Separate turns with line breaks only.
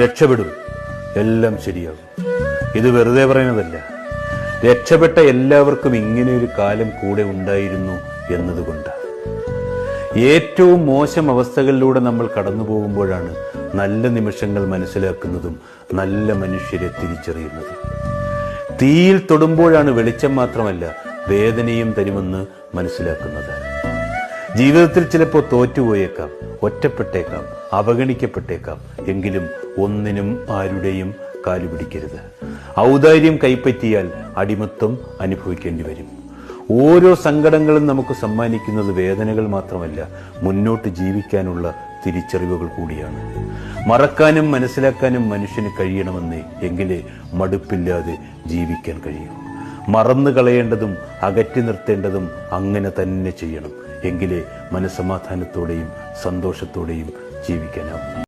രക്ഷപ്പെടും, എല്ലാം ശരിയാകും. ഇത് വെറുതെ പറയുന്നതല്ല. രക്ഷപ്പെട്ട എല്ലാവർക്കും ഇങ്ങനെയൊരു കാലം കൂടെ ഉണ്ടായിരുന്നു എന്നതുകൊണ്ട്. ഏറ്റവും മോശം അവസ്ഥകളിലൂടെ നമ്മൾ കടന്നു പോകുമ്പോഴാണ് നല്ല നിമിഷങ്ങൾ മനസ്സിലാക്കുന്നതും നല്ല മനുഷ്യരെ തിരിച്ചറിയുന്നതും. തീയിൽ തൊടുമ്പോഴാണ് വെളിച്ചം മാത്രമല്ല വേദനയും തരുമെന്ന് മനസ്സിലാക്കുന്നത്. ജീവിതത്തിൽ ചിലപ്പോൾ തോറ്റുപോയേക്കാം, ഒറ്റപ്പെട്ടേക്കാം, അവഗണിക്കപ്പെട്ടേക്കാം. എങ്കിലും ഒന്നിനും ആരുടെയും കാലുപിടിക്കരുത്. ഔദാര്യം കൈപ്പറ്റിയാൽ അടിമത്വം അനുഭവിക്കേണ്ടി വരും. ഓരോ സങ്കടങ്ങളും നമുക്ക് സമ്മാനിക്കുന്നത് വേദനകൾ മാത്രമല്ല, മുന്നോട്ട് ജീവിക്കാനുള്ള തിരിച്ചറിവുകൾ കൂടിയാണ്. മറക്കാനും മനസ്സിലാക്കാനും മനുഷ്യന് കഴിയണമെന്നേ, എങ്കിലേ മടുപ്പില്ലാതെ ജീവിക്കാൻ കഴിയൂ. മറന്നു കളയേണ്ടതും അകറ്റി നിർത്തേണ്ടതും അങ്ങനെ തന്നെ ചെയ്യണം. എങ്കിലേ മനസ്സമാധാനത്തോടെയും സന്തോഷത്തോടെയും ജീവിക്കാനാവും.